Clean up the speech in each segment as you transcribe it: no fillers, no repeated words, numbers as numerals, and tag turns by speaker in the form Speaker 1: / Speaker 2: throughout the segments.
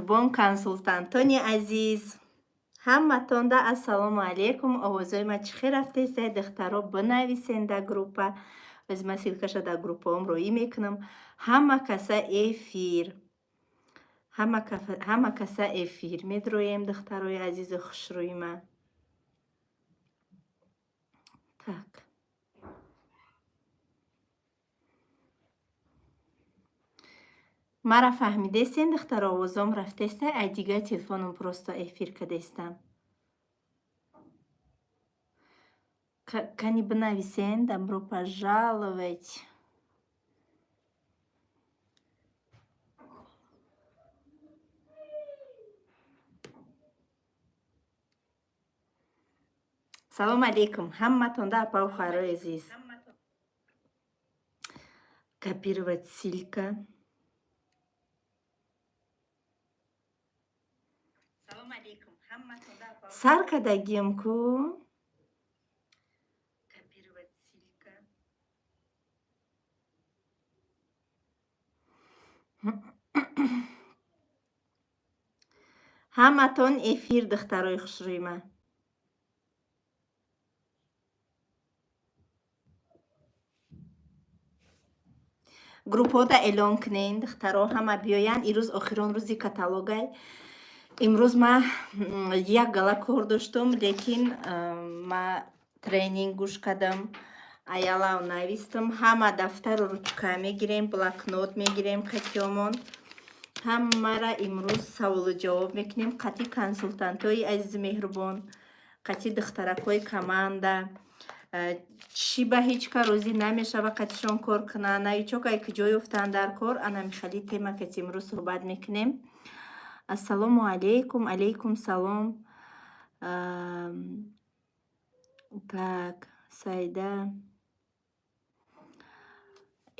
Speaker 1: меҳрубон консултантони азиз, ҳаматонда ассалому алайкум. Овозои ма чӣ хел рафтаистед? Духтаро бинависен дар группа. Аз ман силкаша дар группаом роӣ мекунам. Ҳама каса эфир. Ҳама каса эфир медроем, духтарои азизу хушрӯи ма. Так. Мара фаҳмидестен, духтаро, овозом рафтеста? Ай дигар телефоном просто эфир кадестам. Кани бинависен, добро пожаловать. Салом алейкум. Ҳаматонда апа ухарои азиз. Копировать ссылка. Салом алейкум. Ҳаматонда апа. Сар кадагим ку. Копировать ссылка. ҳаматон эфир, духтарои хушрӯи ма. группода эълон кунен, духтаро ҳама биёянд. ирӯз охирон рӯзи каталогай. имрӯз ма як гала кор доштум, лекин ма тренинг гӯш кардам, аялао навистам. Ҳама дафтару ручка мегирем, блокнот мегирем, қатиёмон. ҳамара имрӯз саволу ҷавоб мекунем. қатӣ консултантои азизу меҳрубон, қатӣ духтаракҳои команда, чӣ ба ҳеҷ ка розӣ намешава қатишон кор кунанд, навичока куҷо ёфтаанд дар кор. Ана михали тема кати имрӯз суҳбат мекунем. Ассалому алейкум. Алейкум салом. Так, Саида.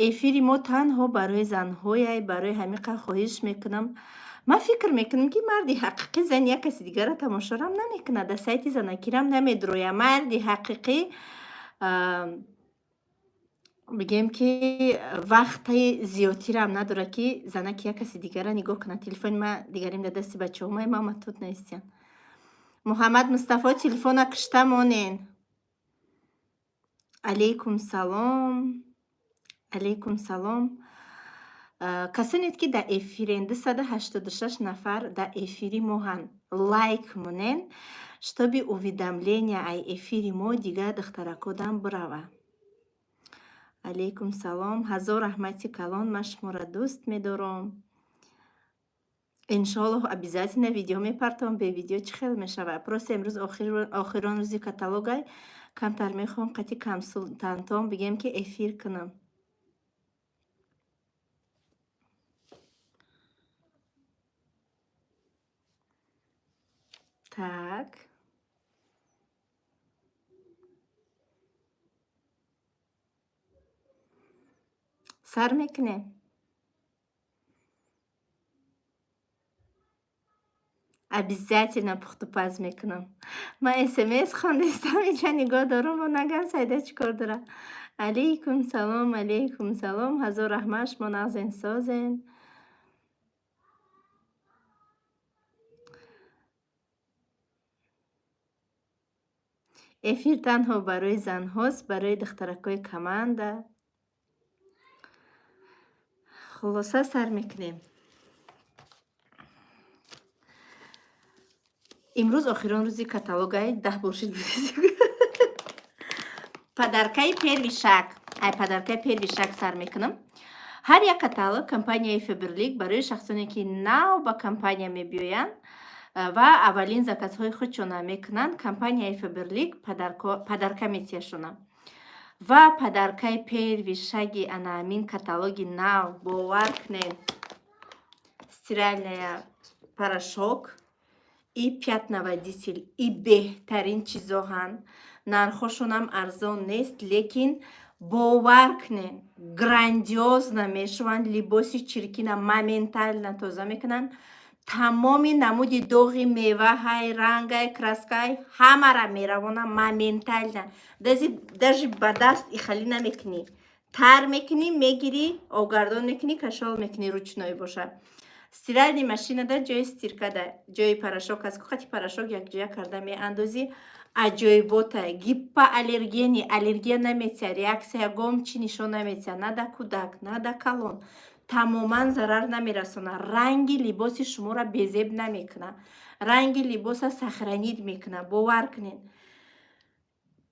Speaker 1: эфири мо танҳо барои занҳояй, барои ҳамиқа хоҳиш мекунам. Ман фикр мекунам ки марди ҳақиқӣ зан як каси дигара тамошорам намекунад, дар сайти занакирам намедроя. марди ҳақиқӣ бигем ки вақти зиёдтирам надора ки занаки як каси дигара нигоҳ кунад. телефони ма дигарим дар дасти бачаҳома, мама тут наистян. муҳаммад Мустафо телефона кишта монен. алейкум салом. алейкум салом. касонет ки дар эфирен 286 нафар дар эфири моҳан. лайк монен, штоби уведомления ай эфири мо дигар духтаракодам бирава. алейкум салом. ҳазор раҳмати калон. ман шуморо дӯст медорам. иншоаллоҳ обязательно видео мепартовам. бе видео чӣ хел мешава? просто имрӯз охирон рӯзи каталогай. камтар мехоҳам қатӣ консултантон бигем ки эфир кунам. так. сар мекунем. обязательно пухтупаз мекунам. ман смс хондестам, инҷа нигоҳ дорам, мо нагам Саида чӣ кор дора. алейкум салом. алейкум салом. ҳазор раҳмат, шумо нағзен созен. эфир танҳо барои занҳост, барои духтаракҳои команда. хулоса сар мекунем. имрӯз охирон рӯзи каталогай. 10 боршид падаркаи первый шаг. ай падаркаи первый шаг сар мекунам. ҳар як каталог компанияи Фаберлик барои шахсоне ки нав ба компания мебиёянд ва аввалин заказҳои худшона мекунанд, компанияи Фаберлик падарка метиҳашонам. ва падаркаи первый шаги ана ҳамин каталоги нав, бовар кунед, стиральная порошок и пятноводитель, и беҳтарин чизоҳанд. нархошонам арзон нест, лекин бовар кунед, грандиозно мешаванд. либоси чиркина моментально тоза мекунанд. тамоми намуди доғи мева, ҳай рангай, краскай ҳамара меравонам моментально. даже ба даст ихали намекунӣ. тар мекунӣ, мегирӣ, овгардон мекунӣ, кашол мекунӣ, ручной боша. стиральни машинада ҷои стиркада ҷои порошок аст қати порошок якҷоя карда меандозӣ аҷоибота гипоаллергени аллергия наметия реаксия гом чӣ нишон наметия на да кӯдак на да калон тамоман зарар намерасона ранги либоси шуморо безеб намекуна ранги либоса сахранид мекуна бовар кунед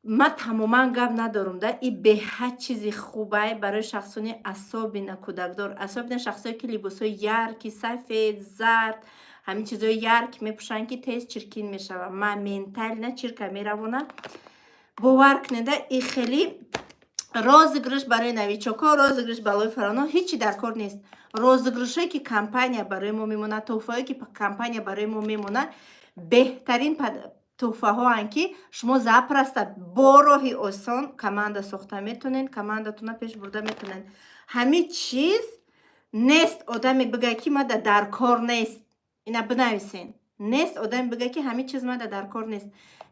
Speaker 1: ма тамоман гап надорам да и беҳад чизи хубай барои шахсони асобина кӯдакдор асобина шахсое ки либосҳои ярки сафед зард ҳамин чизҳои ярк мепӯшанд ки тез чиркин мешавад моментально чирка меравона бовар кунеда и хеле розыгрыш барои новичокҳо розыгрыш барои фароно ҳечи дар кор нест розыгрышҳое ки компания барои мо мемонад тӯҳфаҳое ки компания барои мо мемонад беҳтарин тӯҳфаҳоанд ки шумо запросто бо роҳи осон команда сохта метонед командатона пеш бурда метонед ҳамин чиз нест одаме бигӯяд ки мада дар кор нест ина бинависен нест одаме бигӯяд ки ҳамин чиз мада дар кор нест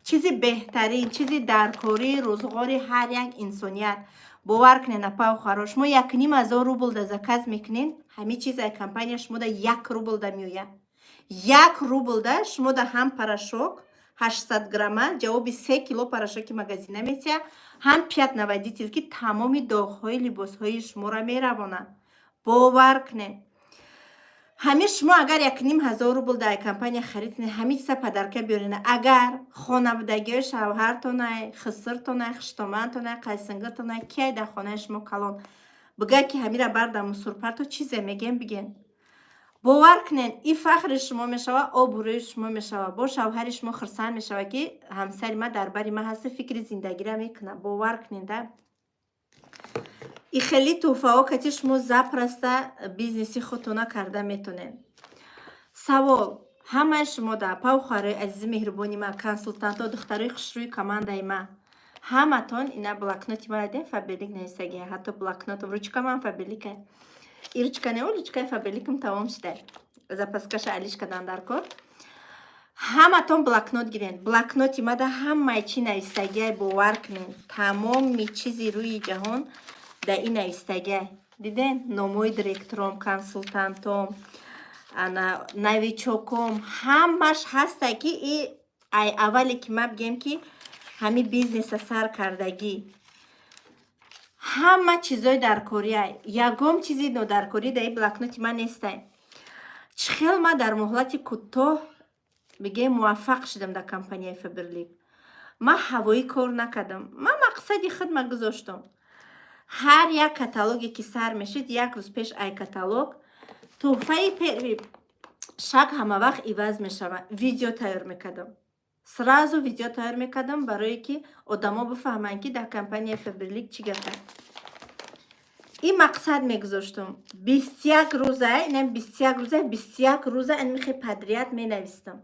Speaker 1: чизи беҳтарин чизи даркории рӯзғори ҳар як инсоният бовар кунед апаухаро шумо 1500 рубл да заказ мекунед ҳамин чизай компания шумода 1 рубл да меояд 1 рубл да шумода ҳам порошок 800 грамма ҷавоби 3 кило порошоки магазина метия ҳам пятноводитель ки тамоми доғҳои либосҳои шуморо меравонад бовар кунед ҳамин шумо агар 1500 рубл дар компания хариднед ҳамин чиза падарка биёред агар хонаводагиҳои шавҳартонай хисртонай хиштомантонай қайсингиртонай кияй дар хонаи шумо калон бигӯяд ки ҳамира барда мусурпарто чизе мегем бигем бовар кунед и фахри шумо мешавад обурӯи шумо мешавад бо шавҳари шумо хурсанд мешавад ки ҳамсари ма дар бари ман ҳаст фикри зиндагиро мекунад бовар кунеда и хеле тӯҳфаҳо кати шумо запросто бизнеси худтона карда метонед савол ҳамаи шумо да павхарои азизи меҳрубони ма консултантҳо духтарои хушрӯи командаи ма ҳаматон ина блокноти мара ден фабелик нависаги ҳатто блокнотом ручка ман фабелика и ручка не ручкаи фабеликам тамом шуда запаскаша алиш кадан дар кор ҳаматон блокнот гиред блокноти мада ҳамаи чи нависагиай бовар кунед тамоми чизи рӯи ҷаҳон да ин навистагиай диден номҳои директором консултантом новичоком ҳамаш ҳаста ки и ай аввале ки ма бигем ки ҳамин бизнеса сар кардагӣ ҳама чизои даркориай ягон чизи нодаркорӣ дар ин блокноти ман нестай чӣ хел ма дар моҳлати кӯтоҳ бигем муваффақ шудам дар компанияи Faberlic ман ҳавоӣ кор накардам ман мақсади худма гузоштам ҳар як каталоге ки сар мешид як рӯз пеш ай каталог тӯҳфаи шак ҳамавақт иваз мешавад видео тайёр мекардам сразу видео тайёр мекардам барое ки одамо бифаҳманд ки дар компанияи Faberlic чӣ гапа ин мақсад мегузоштам 21 рӯза ина 21 рӯза анмихе подряд менавистам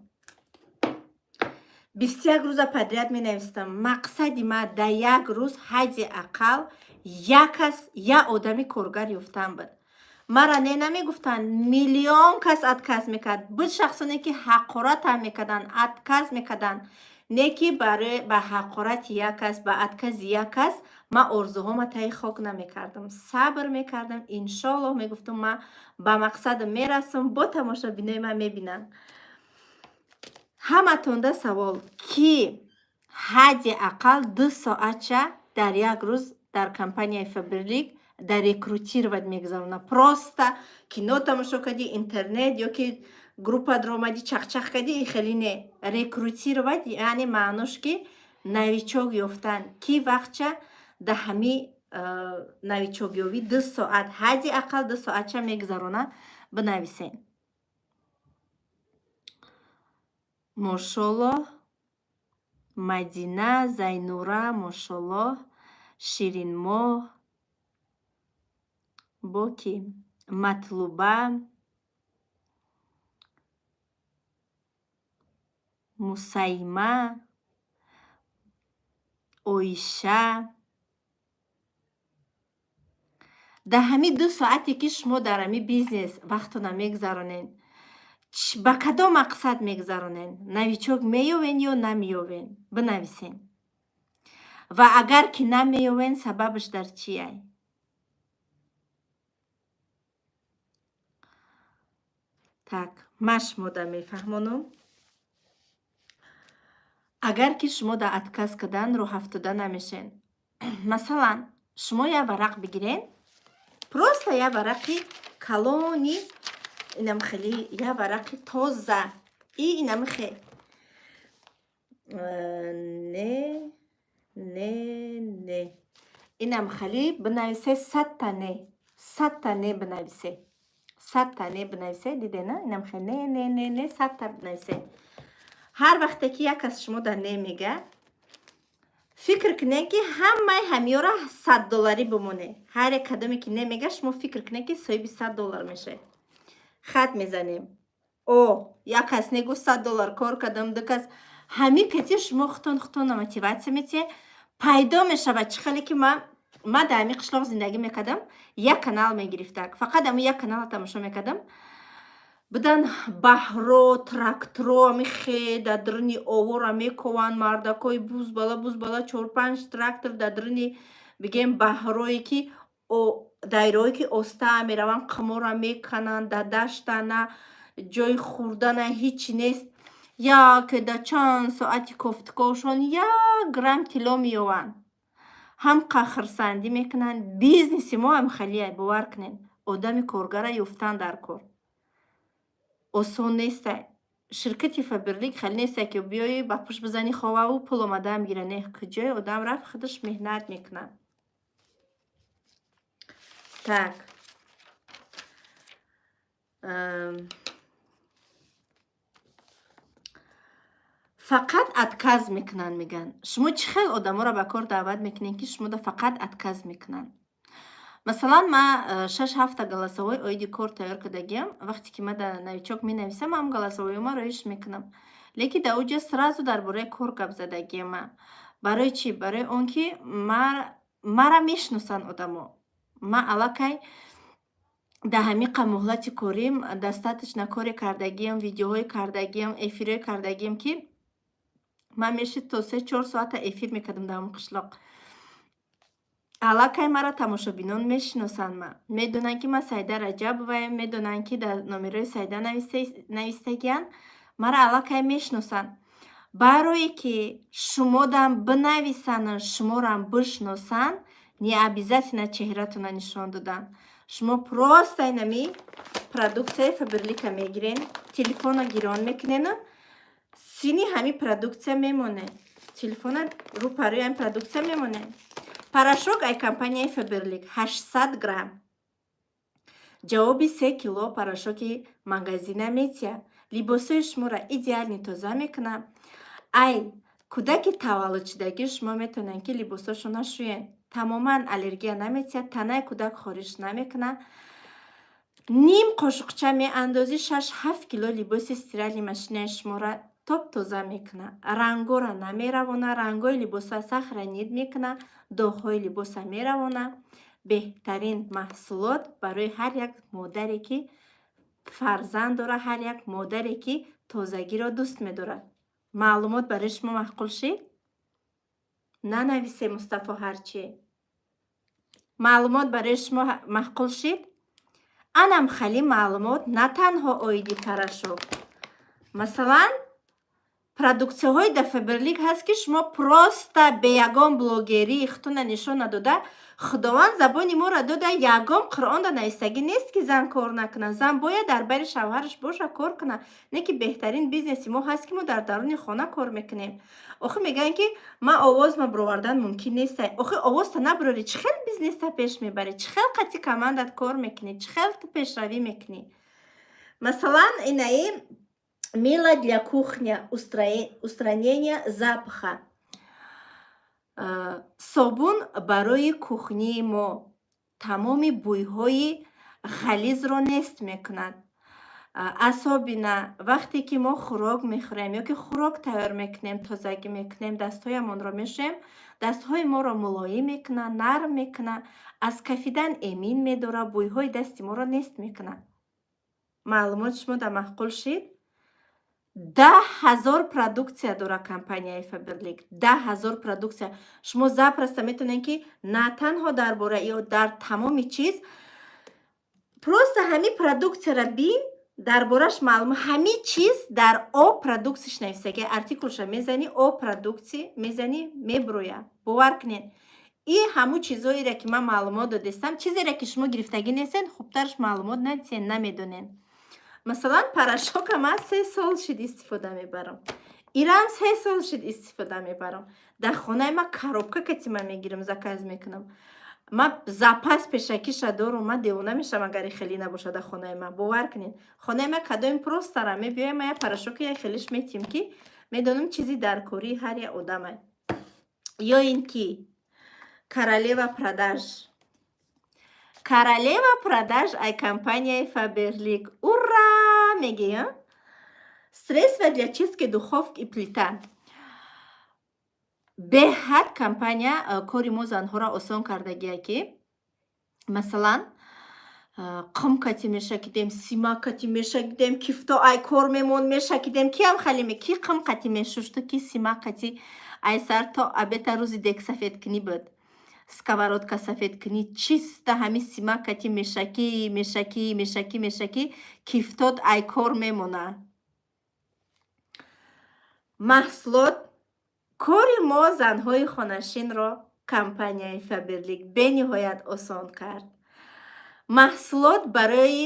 Speaker 1: 21 рӯза подряд менавистам мақсади ма дар як рӯз ҳадди ақал як одами коргар ёфтан буд мара не намегуфтанд миллион кас отказ мекард буд шахсоне ки ҳақоратам мекарданд отказ мекарданд не ки барои ба ҳақорати як кас ба откази як кас ман орзуҳома таи хок намекардам сабр мекардам иншоаллоҳ мегуфтам ман ба мақсадам мерасам бо тамошобинои ман мебинанд ҳаматонда савол ки ҳадди ақал 2 соатча дар як рӯз дар компанияи Faberlic дар рекрутировать мегузарона просто кино тамошо кардӣ интернет ё ки группа дромадӣ чахчах кардӣ и хеле не рекрутировать яъне маънош ки новичок ёфтан ки вақтча да ҳами новичокёвӣ 2 соат ҳадди ақал 2 соатча мегузарона бинависен мошоллоҳ Мадина Зайнура мошоллоҳ Ширинмоҳ боки Матлуба Мусайма Оиша дар ҳамин 2 соате ки шумо дар ҳамин бизнес вақтона мегузаронед ба кадом мақсад мегузаронед новичок меёвен ё намеёвен бинависен ва агар ки намеёвен сабабаш дар чияй так ман шумода мефаҳмонам. агар ки шумо дар отказ карданро ҳафтода намешен, масалан шумо як варақ бигирен, просто як варақи калони инам хеле, як варақи тоза инам хеле не инам хеле бинависе 100 та не бинависе, 100 та не бинависе, дидена инам хеле не 100 та бинависе. ҳар вақте ки як кас шумо дар не мега, фикр кунед ки ҳамаи ҳамёра $100 бимоне. ҳар як кадоме ки не мега шумо фикр кунед ки соҳиби $100 мешавед. хат мезанем, як кас негу $100 кор кардам, ду кас, ҳамин кати шумо хутон мотиватсия метиҳед, пайдо мешавад. чӣ хеле ки ман дар ҳамин қишлоқ зиндагӣ мекардам, як канал мегирифтак, фақат ҳамин як канал тамошо мекардам. будан баҳро, тракторо амихе дар дурини овора мекованд, мардакои бузбала 4-5 трактор дар дурини бигем баҳрое ки дайрое ки оста мераванд, қимора мекананд дар дашта, на ҷои хӯрдана ҳичи нест. яке дар чанд соати кофтукошон 1 грамм тилло меёванд. ҳам қахрсандӣ мекунанд. бизнеси мо ҳам халие, бовар кунед. одами коргара ёфтан дар кор осон неста. ширкати Фаберлик хеле неста ки биёи ба пушт бизани ховаву пул омадаам гира. не, куҷои одам рафт худаш меҳнат мекунад. так фақат отказ мекунанд. меган шумо чӣ хел одаморо ба кор даъват мекунед ки шумо фақат отказ мекунанд? масалан ман 6 ҳафта галасовои оиди кор тайёр кардагиам. вақте ки ман дар навичок менависам, ҳам галасовоима роиш мекунам, лекин дар оҷа сразу дар бораи кор гап задагиам. ман барои чӣ? барои он ки мара мешиносанд одамо. ман аллакай дар ҳамиқа муҳлати корим достаточно коре кардагиам, видеоҳое кардагиам, эфирҳое кардагиам ки ман мешид то 3-4 соата эфир мекардам дар ҳамон қишлоқ. аллакай мара тамошобинон мешиносанд. ман медонанд ки ман Саида Раҷабоваям, медонанд ки дар номерои Саида навистагианд. мара аллакай мешиносанд. барое ки шумодам бинависанд, шуморам бишносанд, не обязательно чеҳратона нишон додан. шумо просто инами продуксияи Фаберлика мегирен, телефона гирон мекунен, сини ҳамин продуксия мемоне. телефона рӯпарои ҳамин продуксия мемоне. порошок ай компанияи Фаберлик 800 грамм. ҷавоби 3 кило порошоки магазина метия. либосои шуморо идеални тоза мекуна. ай кӯдаки таваллудшудаги шумо метавонанд ки либосошона шӯен. тамоман аллергия наметия. танаи кӯдак хориш намекуна. ним қошуқча меандозӣ 6-7 кило либоси стиральни машинаи шуморо топ тоза мекуна. рангора намеравона. рангои либоса сахранид мекуна. доғҳои либоса меравона. беҳтарин маҳсулот барои ҳар як модаре ки фарзанд дорад, ҳар як модаре ки тозагиро дӯст медорад. маълумот барои шумо маъқул шид? нанависе Мустафо ҳарчи. маълумот барои шумо маъқул шид? анам хали маълумот на танҳо оиди порошок. масалан продуксияҳои дар Фаберлик ҳаст ки шумо просто бе ягон блогерӣ ихтуна нишон надода, худованд забони моро дода, ягон Қуръон дар навистагӣ нест ки зан кор накуна. зан бояд дар байри шавҳараш боша, кор куна. не ки беҳтарин бизнеси мо ҳаст ки мо дар даруни хона кор мекунем. охи мегӯянд ки ман овозма бировардан мумкин нест. охи овозта набирорӣ, чӣ хел бизнеста пеш мебарӣ? чӣ хел қатъи командат кор мекунӣ? чӣ хел ту пешравӣ мекунӣ? масалан инаи мило для кухня, устранение запаха. собун барои кухнии мо тамоми бӯйҳои ғализро нест мекунад. асобина вақте ки мо хӯрок мехӯрем ё ки хӯрок тайёр мекунем, тозагӣ мекунем, дастҳоямонро мешӯем, дастҳои моро мулоим мекунад, нарм мекунад, аз кафидан эмин медорад, бӯйҳои дасти моро нест мекунад. маълумот шумо дар маъқул шид? 10,000 продукция дорад компанияи Фаберлик. 10,000 продукция. шумо запросто метавонед ки на танҳо дар бораи дар тамоми чиз просто ҳамин продукцияро бин дар бораш маълум ҳамин чиз дар о продуксияш нависаги артиклша мезани о продуксия мезани меброя. бовар кунед ин ҳамун чизҳоере ки ман маълумот додистам чизере ки шумо гирифтагӣ нестед хубтараш маълумот надисен намедонен. масалан порошока ман 3 сол шуд истифода мебарам, ирам 3 сол шуд истифода мебарам. дар хонаи ман коробка катима мегирам заказ мекунам. ман запас пешакиша дорум. ман девона мешавам агари хеле набошад дар хонаи ман. бовар кунед хонаи ман кадоим простара мебиёям ман я порошока я хелиш метим ки медонам чизи дар кории ҳар як одаме. ё ин ки королева продаж. королева продаж ай компанияи Faberlic. ура мегӯям. средства для чистки духовки и плита. беҳад компания кори мо занҳоро осон кардагия ки масалан қум кати мешакидем, сима кати мешакидем, кифто ай кор мемон мешакидем, киам халиме ки қум кати мешушто ки сима кати ай сар то абета рӯзи дек сафедкунӣ буд. сковородка сафедкунӣ чиста ҳами сима кати мешакӣ кифтот ай кор мемона. маҳсулот кори мо занҳои хонашинро компанияи Faberlic бениҳоят осон кард. маҳсулот барои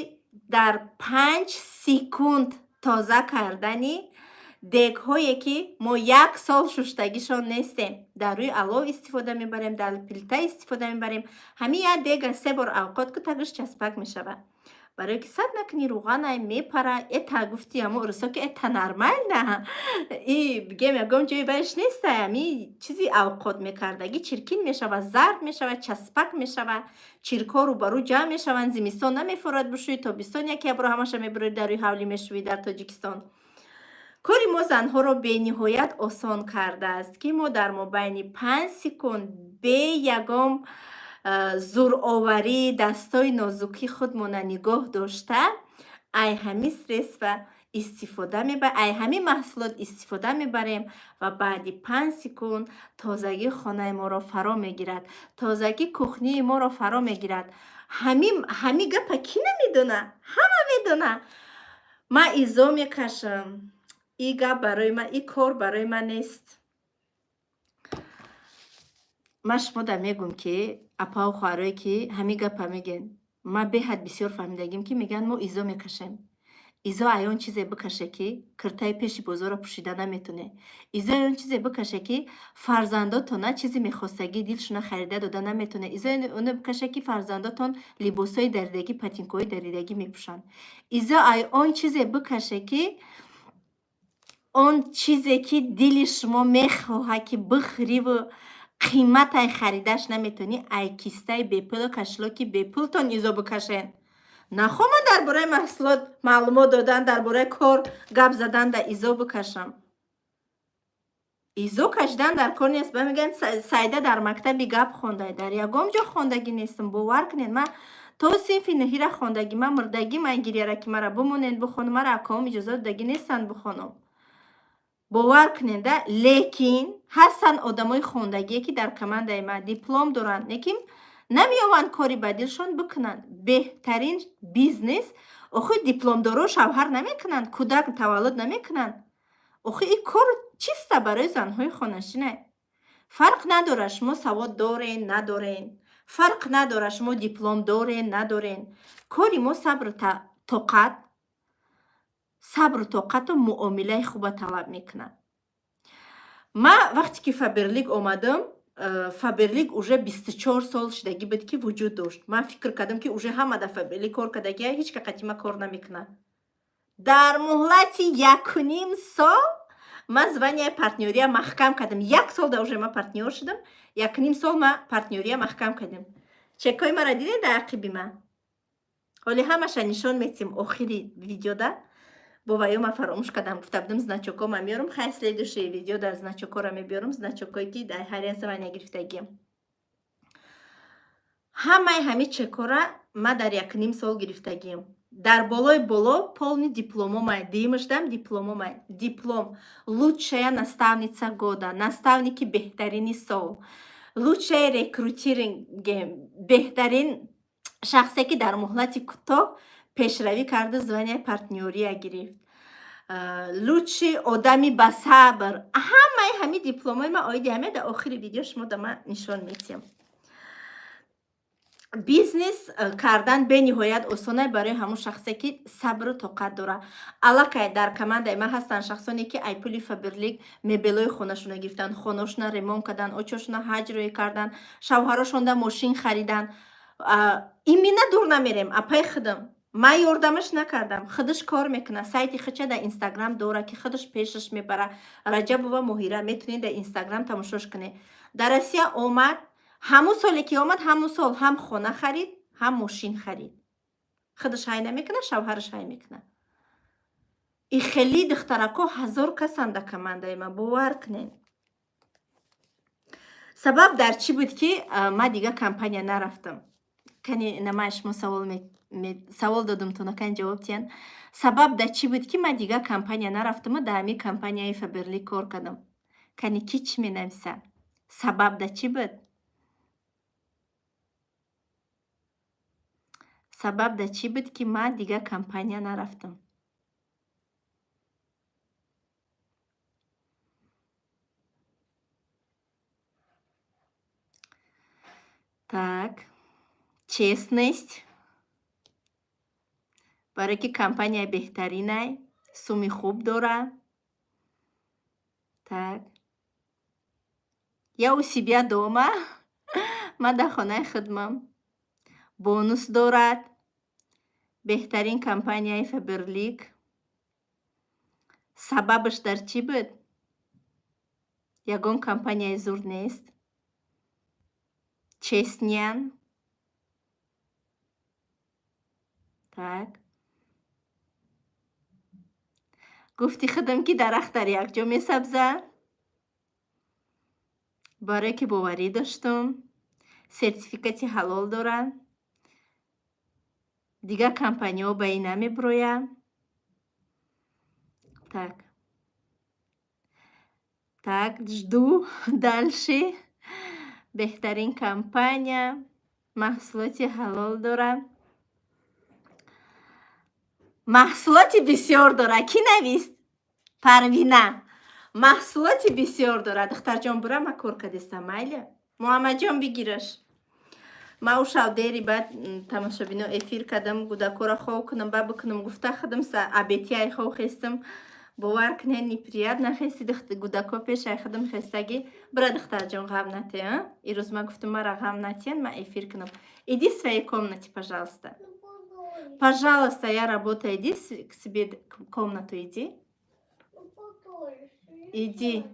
Speaker 1: дар 5 секунд тоза кардани дегҳое ки мо 1 сол шуштагишон нестем. дар рӯи алов истифода мебарем, дар плита истифода мебарем. ҳамин як дега 3 бор авқот кутагиш часпак мешавад. барое ки сад накуни руғанай мепара эта гуфти амо урсо ки эта нормально и бигем ягон ҷои бариш неста ами чизи авқот мекардагӣ чиркин мешавад, зард мешавад, часпак мешавад, чирко рӯбарӯ ҷамъ мешаванд. зимистон намефурад бушӯи, тобистон яке бор ҳамаша мебурӣ дар рӯи ҳавлӣ мешӯӣ дар Тоҷикистон. кори мо занҳоро бениҳоят осон кардааст ки мо дар мобайни 5 секунд бе ягон зуроварӣ дастои нозуки худмона нигоҳ дошта ай ҳамин средства истифода мебарем, ай ҳамин маҳсулот истифода мебарем ва баъди 5 секунд тозагии хонаи моро фаро мегирад, тозагии кухнии моро фаро мегирад. ҳамин гапа кӣ намедона? ҳама медона. ман изо мекашам. ин гап барои ман, ин кор барои ман нест. ман шумода мегӯм ки апау хоҳарое ки ҳамин гапа мегӯн. ман беҳад бисёр фаҳмидагим ки мегӯянд мо изо мекашем. изо аён чизе бикаше ки киртаи пеши бозорро пӯшида наметуне. изо аён чизе бикаше ки фарзандотона чизи мехостагии дилшона харида дода наметуне. изо оне бикаше ки фарзандотон либосҳои даридагӣ, патинкаҳои даридагӣ мепӯшанд. изо он чизе бикаше ки он чизе ки дили шумо мехоҳад ки бихӯриву қиматай харидаш наметонӣ, ай кистаи бепулу кашлоки бепултон изо бикашен. нахоҳам дар бораи маҳсулот маълумот додан, дар бораи кор гап задан да изо бикашам. изо кашидан дар кор нест. ба мегӯянд саида дар мактаби гап хондай, дар ягон ҷо хондагӣ нестам. бовар кунед ман то синфи ниҳира хондагӣ, ман мурдагӣ ман гирьяра ки мара бимонед бихонам, мара акаом иҷоза додагӣ нестанд бихонам. бовар кунед лекин ҳастанд одамои хондагие ки дар командаи ман диплом доранд, лекин намеёванд кори ба дилшон бикунанд. беҳтарин бизнес охи дипломдоро шавҳар намекунанд, кӯдак таваллуд намекунанд. охи ин кор чиста барои занҳои хонашина. фарқ надорад шумо савод дорен надорен, фарқ надорад шумо диплом дорен надорен. кори мо сабру тоқату муомилаи хуба талаб мекунад. ман вақте ки Faberlic омадам, Faberlic уже 24 сол шудагӣ буд ки вуҷуд дошт. ман фикр кардам ки уже ҳама дар Faberlic кор кардагия, ҳеҷ қатима кор намекунад. дар муҳлати 1.5 сол ман званияи партнёрия маҳкам кардам. 1 сол дар уже ман партнёр шудам, 1.5 сол ман партнёрия маҳкам кардам. чекои мара дидед дар ақиби ман? ҳоли ҳамаша нишон метим охири видеода. боваё ман фаромӯш кардам, гуфта будам значокҳо ман меёрам. хай следующее видео дар значокҳоро мебиёрам, значокҳое ки дар ҳар як звания гирифтагиам. ҳамаи ҳамин чекора ман дар 1.5 сол гирифтагиам. дар болои боло полни дипломомай, димждам дипломомай. Диплом лучшая наставница года, наставники беҳтарини сол, лучшая рекрутинг, беҳтарин шахсе ки дар муҳлати кӯтоҳ пешравӣ карда звания партнёрия гирифт. лучший одами ба сабр. Ҳамаи ҳамин дипломои ман оиди ҳамин дар охири видео шумо да ман нишон медиҳам. бизнес кардан бениҳоят осон аст барои ҳамон шахсе ки сабру тоқат дорад. Аллакай дар командаи ман ҳастанд шахсоне ки ай пули Фаберлик мебелои хонашона гирифтанд, хонашона ремонт карданд, очошона ҳаҷрое карданд, шавҳарошонда мошин хариданд. Имина дур намерем, апай худам ман ёрдамаш накардам, худаш кор мекуна. Сайти худша дар Инстаграм дора ки худаш пешаш мебара. Раҷабова Моҳира, метавонед дар Инстаграм тамошош кунед. Дар Россия омад, ҳамун соле ки омад, ҳамун сол ҳам хона харид, ҳам мошин харид. худаш ҳай намекуна, шавҳараш ҳай мекуна. И хеле духтарако 1000 касанд дар командаи ман, бовар кунед. Сабаб дар чӣ буд ки ман дигар компания нарафтам? Кани намай шумо савол додам, то накани ҷавоб диҳан. Сабаб дар чӣ буд ки ман дигар компания нарафтаму дар ҳамин компанияи Фаберлик кор кардам? Кани ки чӣ менависа? Сабаб дар чӣ буд? Сабаб дар чӣ буд ки ман дигар компания нарафтам? Так, честность. Барои ки компания беҳтаринай, сумми хуб дора. Так. Я у себя дома. Ман дар хонаи худмам. Бонус дорад. Беҳтарин компанияи Фаберлик. Сабабаш дар чӣ буд? Ягон компанияи зур нест. Честнян. Так. гуфти худам ки дарахт дар якҷо месабзад. барое ки боварӣ доштум. Сертификати ҳалол дорад. Дигар компанияҳо ба ин намебирояд. Так. Так, жду дальше. Беҳтарин компания, маҳсулоти ҳалол дорад. Маҳсулоти бисёр дорад. Ки навист? Парвина. Маҳсулоти бисёр дорад. Духтарҷон, бура ма кор кардистам, майли? Муҳаммадҷон, бигираш. Ман ушав дери баъд тамошобино эфир кардам, гудакора хов кунам, ба бикунам, гуфта худам са абетияй хов хестам. Бовар кунед, неприятно хести гудако пешай худам хестаги. Бура духтарҷон, ғам натӣ, а? Ирӯз ман гуфтам, мара ғам натиен, ман эфир кунам. Иди в своей комнате, пожалуйста. Пожалуйста, я работаю. Иди к себе в комнату, иди. Иди.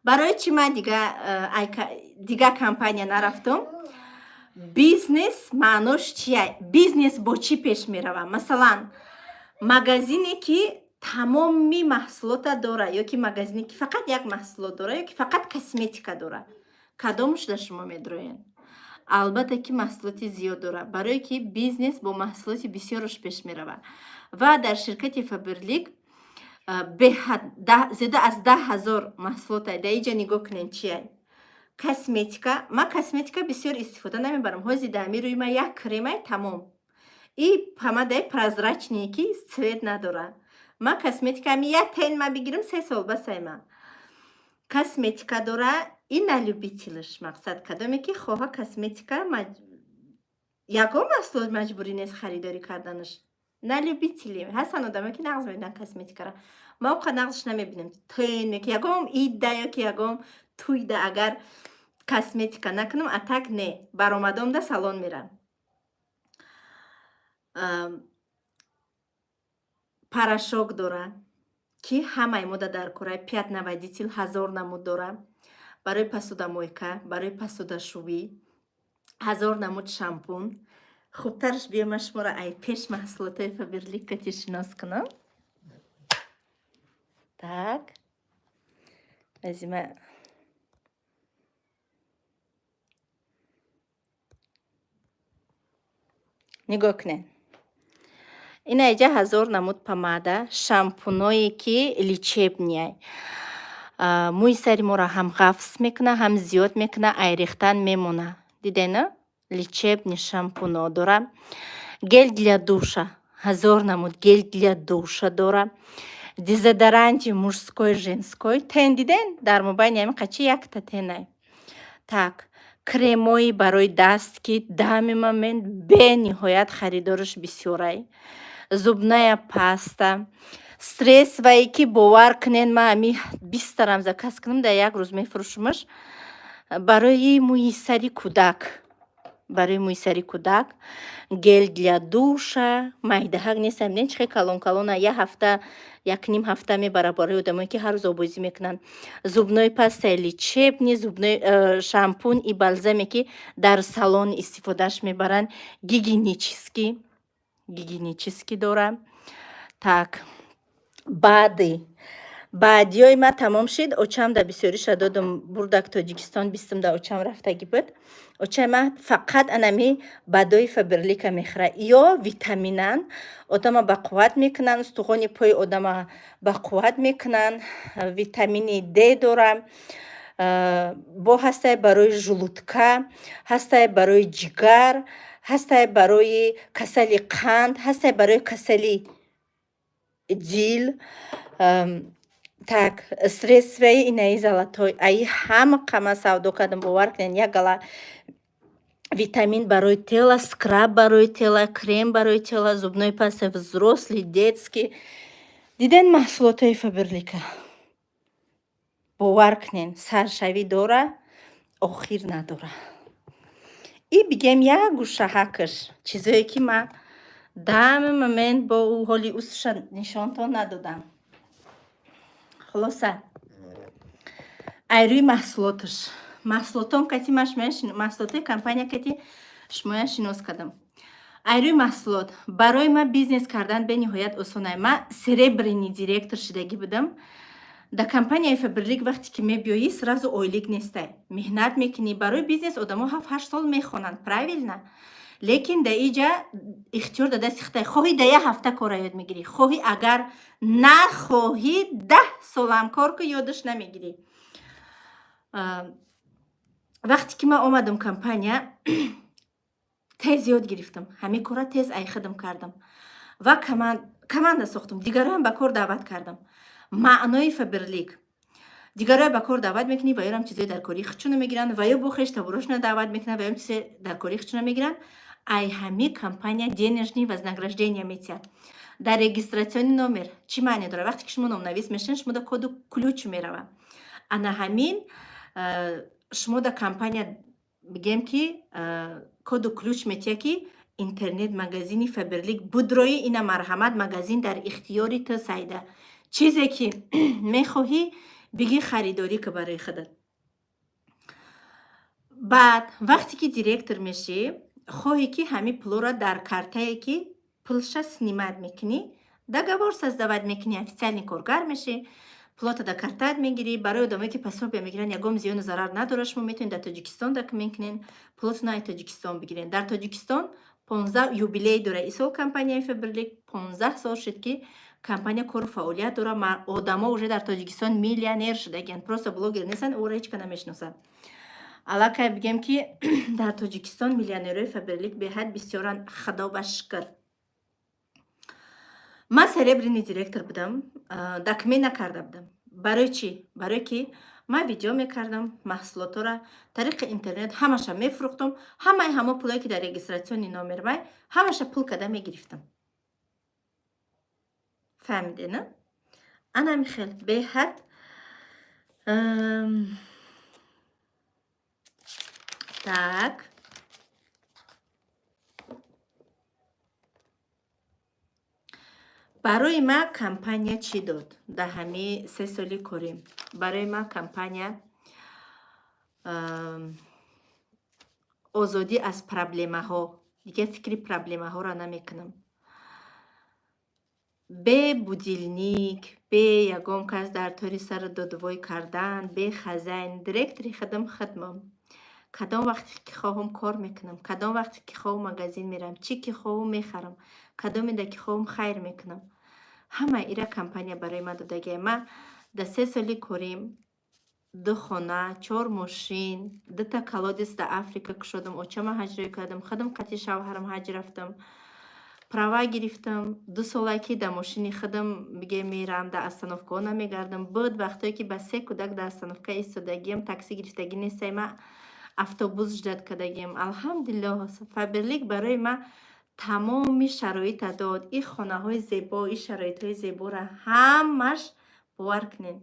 Speaker 1: барои чӣ ман дигар компания нарафтам? Бизнес маънош чия? Бизнес бо чӣ пеш меравад? Масалан, магазине ки тамоми маҳсулота дора, ё ки магазине ки фақат як маҳсулот дора, ё ки фақат косметика дора. Кадомаш дар шумо медроен? Албатта ки маҳсулоти зиёд дора, барое ки бизнес бо маҳсулоти бисёраш пеш меравад. Ва дар ширкати Фаберлик зиёда аз 10,000 маҳсулот ай. Дар инҷа нигоҳ кунед чи ай. Косметика. Ман косметика бисёр истифода намебарам. ҳозир дар ҳамин рӯи ман як кремай тамом. И помадаи прозрачние ки цвет надорад. Ман косметика ҳамин як тен ман бигирам 3 сол басай ман. Косметика дора и на любителаш. Мақсад кадоме ки хоҳа косметика ягон маҳсулот маҷбурӣ нест харидорӣ карданаш. На любители. Ҳастанд одаме ки нағз мебинанд косметикаро. Ман оқа нағзш намебинам. Тен ягон идда ё ки ягон туйда агар косметика накунам, а так не. Баромадам да салон мерам. Порошок дора ки ҳамаи мода дар кора. Пятноводитель 1000 намуд дора. барои посудомойка, барои посудашӯӣ, 1000 намуд шампун. хубтараш биём ман шуморо ай пеш маҳсулотои Фаберлик шинос кунам. Так. Азима нигоҳ кунед. ин айҷа 1000 намуд помада, шампуное ки лечебния. мӯи сари моро ҳам ғафс мекуна, ҳам зиёд мекуна, ай рехтан мемона. Дидена? Лечебни шампуно дора. гель для душа, 1000 намуд гель для душа дора. Дезодоранти мужской, женской. Тен диден? Дар мобайни ҳамин қачи якта тенай. Так, кремои барои даст ки дами момент бениҳоят харидораш бисёрай. Зубная паста. Стрессвае ки бовар кунен ман ҳами 20 рам заказ кунам дар як рӯз мефурӯшимаш. Барои мӯи сари кӯдак. Барои мӯи сари кӯдак. Гел для душа. Майдаҳак нестам. Ден чӣ хел калон-калона. Як ҳафта, як ним ҳафта мебара барои одамое ки ҳар рӯз обозӣ мекунанд. Зубной паста лечебни, зубной шампунь и балзаме ки дар салон истифодаш мебаранд. Гигиенический. Гигиенический дора. Так. баъдиёи ма тамом шид. Очам да бисёриша додам бурдак Тоҷикистон, бистам да очам рафтаги буд. Очаи ма фақат анами баъдои Фаберлика мехӯра. Ё витаминан, одама ба қувват мекунанд, устухони пои одама ба қувват мекунанд. Витамини Д дора. Бо ҳастае барои жулудка, ҳастае барои ҷигар, ҳастае барои касали қанд, ҳастае барои касали дил. Так, стрессваи инаи золотой. Аи ҳама қама савдо кардам, бовар кунед. Як гала витамин барои тела, скраб барои тела, крем барои тела, зубной паста взрослый, детский. Диден маҳсулотои Фаберлика. бовар кунед, саршавӣ дора, охир надора. И бигем як гӯшаҳакаш, чизое ки ман дами момент бо ӯ ҳоли устуша нишонтон надодам. Хулоса, айрӯи маҳсулоташ. Маҳсулотон кати ма шумоя маҳсулотои компания кати шумоя шинос кардам. Айрӯи маҳсулот. Барои ман бизнес кардан бениҳоят осонае. Ман серебряный директор шидагӣ будам. Дар компанияи Фаберлик вақте ки мебиёӣ, сразу ойлик нестай. Меҳнат мекунӣ. Барои бизнес одамо 7-8 сол мехонанд, правилно? Лекин дар иҷа ихтиёр дар дасти худтае. Хоҳӣ дар як ҳафта кора ёд мегирӣ. Хоҳӣ агар нахоҳӣ 10 солам кор кун, ёдаш намегирӣ. вақте ки ман омадам компания, тез ёд гирифтам. ҳамин кора тез айхидам кардам. Ва команда сохтам. Дигароям ба кор даъват кардам. маънои Фаберлик. Дигароя ба кор даъват мекунӣ ва ёрам чизои дар кори худшона мегиранд ва ё бохеш таборошона даъват мекунанд ва ём чизе дар кори худшона мегиранд. Ай ҳами компания денежни вознаграждения метиҳад. Дар регистратсиони номер чӣ маъне дорад? Вақте ки шумо номнавис мешавед, шумо да коду ключ мерава. Ана ҳамин шумо да компания бигем ки коду ключ метиҳад ки интернет магазини Фаберлик будрои ина марҳамат магазин дар ихтиёри ту сайда. чизе ки мехоҳӣ бигӣ харидорӣ ка барои худат. баъд вақте ки директор мешӣ, хоҳӣ ки ҳами пулора дар картае ки пулша снимат мекунӣ, договор создават мекунӣ, официальный коргар мешӣ, пулота да картаат мегирӣ. Барои одамое ки пособия мегиранд, ягон зиёну зарар надорад. Шумо метавонед дар Тоҷикистон документ кунед, пулотуна ай Тоҷикистон бигиред. Дар Тоҷикистон 15 юбилей дора исол компанияи Фаберлик. 15 сол шуд ки компания кору фаъолият дора. Одамо уже дар Тоҷикистон миллионер шудагиянд. Просто блогер нестанд, ӯро ҳеч кана мешиносад. Аллакай бигем ки дар Тоҷикистон миллионерои Фаберлик беҳад бисёранд. Худо ба шукр. ман серебряный директор будам. документ накарда будам. барои чӣ? Барое ки ман видео мекардам, маҳсулотора тариқи интернет ҳамаша мефурӯхтам. ҳамаи ҳамо пулое ки дар регистратсиони номер май ҳамаша пул када мегирифтам. фаҳмиде, на? Анами хел беҳад так. барои ман компания чӣ дод? Дар ҳамин 3 соли корим. Барои ман компания озодӣ аз проблемаҳо. Дигар фикри проблемаҳоро намекунам. бе будилник, бе ягон кас дар тори сар додувой кардан, бе хазайн, директори худам худмам. кадом вақте ки хоҳам кор мекунам, кадом вақте ки хоҳам магазин мерам, чӣ ки хоҳам мехарам, кадомеда ки хоҳам хайр мекунам. ҳама ира компания барои ман додагия. Ман дар 3 соли корим 2 хона, 4 мошин, 2 та колодец дар Африка кушодам, очама ҳаҷрӣ кардам, худам қати шавҳарам ҳаҷ рафтам. права гирифтам. 2 солаки да мошини худам биге мерам, да остановка намегардам. Буд вақтое ки ба 3 кудак да остановка истодагиям, такси гирифтагӣ нестай, ма автобус ждат кардагиям. Алҳамдулиллоҳ, Фаберлик барои ма тамоми шароита дод. И хонаҳои зебо, и шароитҳои зебора ҳамаш бовар кунед.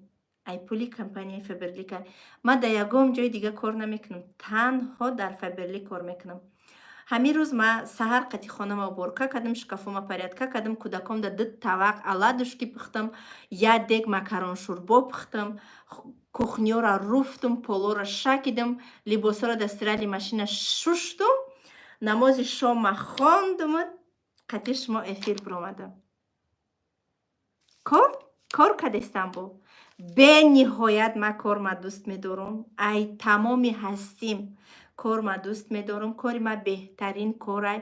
Speaker 1: Ай пули компанияи Фаберлика. Ма да ягон ҷои дига кор намекунам. Танҳо дар Фаберлик кор мекунам. ҳамин рӯз ма саҳар қати хонама уборка кардам, шкафома порядка кардам, кӯдаком да 2 тавақ аладушки пухтам, 1 дег макарон шурбо пухтам, кухнёра руфтум, полора шакидам, либосора да стирали машина шуштум, намози шома хондум, қати шумо эфир биромадам. Кор кардестам бо. Бениҳоят ма корма дӯст медорам. Ай тамоми ҳастим корма дӯст медорам. Кори ма беҳтарин корай.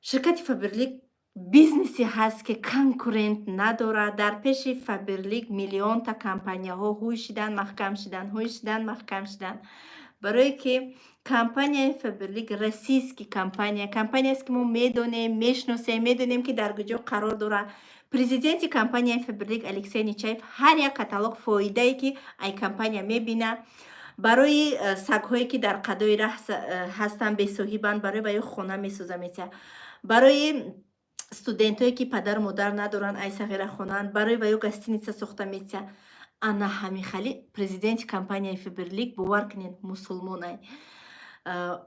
Speaker 1: Ширкати Фаберлик бизнеси ҳаст ки конкурент надорад. Дар пеши Фаберлик миллионта компанияҳо ҳуй шидан, маҳкам шидан, ҳуй шидан, маҳкам шидан. Барое ки компанияи Фаберлик российский компанияст ки мо медонем, мешносем, медонем ки дар куҷо қарор дорад. Президенти компанияи Фаберлик Алексей Нечаев ҳар як каталог фоидае ки ай компания мебина. Барои сагҳое ки дар қадои раҳ ҳастанд, бесоҳибанд, барои ваё хона месоза метия. Барои студентҳое ки падару модар надоранд, ай сағирахонаанд, барои ваё гостиница сохта метия. Ана ҳамихали президенти компанияи Фаберлик бовар кунед, мусулмон ай.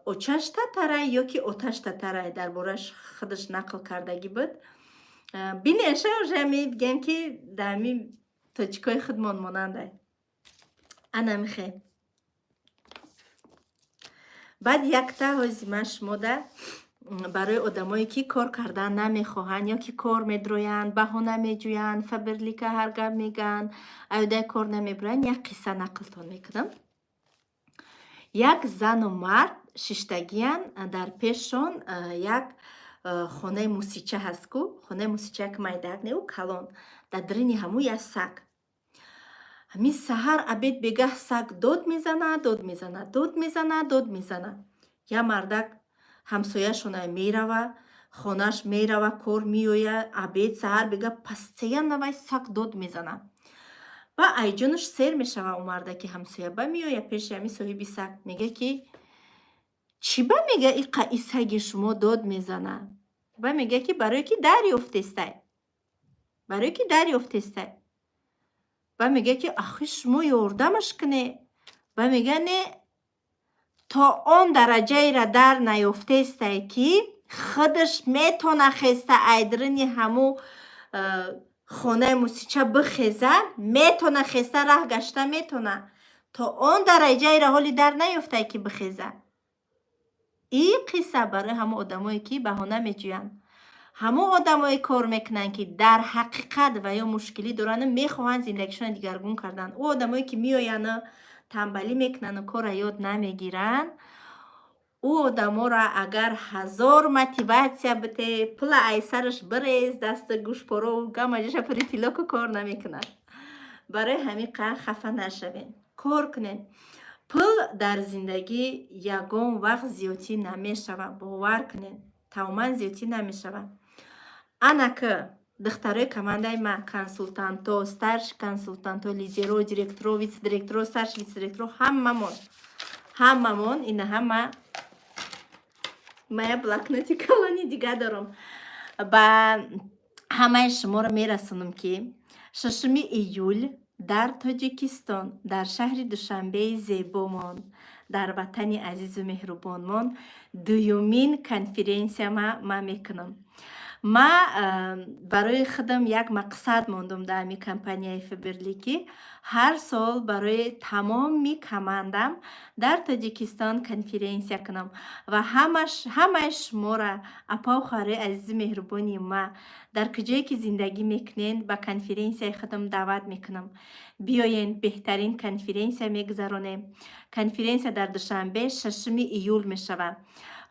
Speaker 1: Очаш татарай ёки оташ татарай дар бораш худаш нақл кардагӣ буд. Бинеша уже мегӯям ки дами точкаи худмон монандай. Ана михе. баъд якта ҳозима шумода барои одамое ки кор кардан намехоҳанд ё ки кор медроянд, баҳона меҷӯянд, Фаберлика ҳар гап мегӯянд, айодаи кор намебуранд, як қисса нақлтон мекунам. Як зану мард шиштагиянд, дар пешшон як хонаи мусича ҳаст ку, хонаи мусича ки майдак неу калон, дар дрини ҳаму як саг. Ҳамин саҳар абед бегаҳ саг дод мезана. Я мардак ҳамсояшона мерава, хонаш мерава, кор меоя, абед саҳар бегаҳ постоянно вай саг дод мезана. Ба айҷонаш сер мешава у мардаки ҳамсоя. Ба меоя пеши ҳамин соҳиби саг, мега ки чӣ ба мега и саги шумо дод мезана? Ба мега ки барое ки дарёфтестай. Ба мега ки ахи шумо ёрдамаш кунед. Ба мега не то он дараҷаеро дар наёфтестай ки худаш метона хеста айдрини ҳаму хонаи мусича бихеза, метона хеста раҳ гашта метона. То он дараҷаеро ҳоли дар наёфтай ки бихеза. И қисса барои ҳаму одамое ки баҳона меҷӯянд. ҳаму одамое кор мекунанд ки дар ҳақиқат ва ё мушкилӣ доранд, мехоҳанд зиндагишона дигаргун кардан. Ӯ одамое ки меоянд тамбалӣ мекунанд, кора ёд намегиранд, ӯ одаморо агар 1000 мотиватсия бите, пула ай сараш бирез, дасту гӯшпорову гамаҷаша пури тилоку кор намекунад. Барои ҳамин қадр хафа нашавед. Кор кунед. Пул дар зиндагӣ ягон вақт зиёдтӣ намешавад. Бовар кунед. Тамоман зиёдтӣ намешавад. Ана ки духтарои командаи ма, консултанто, старши консултанто, лидеро, директоро, вице-директоро, старши вице-директоро, ҳамамон ина ҳама ма я блокноти калони дига дорам. Ба ҳамаи шуморо мерасонам ки 6 июл дар Тоҷикистон, дар шаҳри Душанбеи зебомон, дар ватани азизу меҳрубонмон, дуюмин конференсия ма мекунам. Ма барои худам як мақсад мондам дар ҳамин компанияи Фаберлики. Ҳар сол барои тамоми командам дар Тоҷикистон конференсия кунам ва ҳамаи шуморо апохари азизу меҳрубони ма дар куҷое ки зиндагӣ мекунед ба конференсияи худам даъват мекунам. Биёед беҳтарин конференсия мегузаронем. Конференсия дар Душанбе 6 июл мешавад.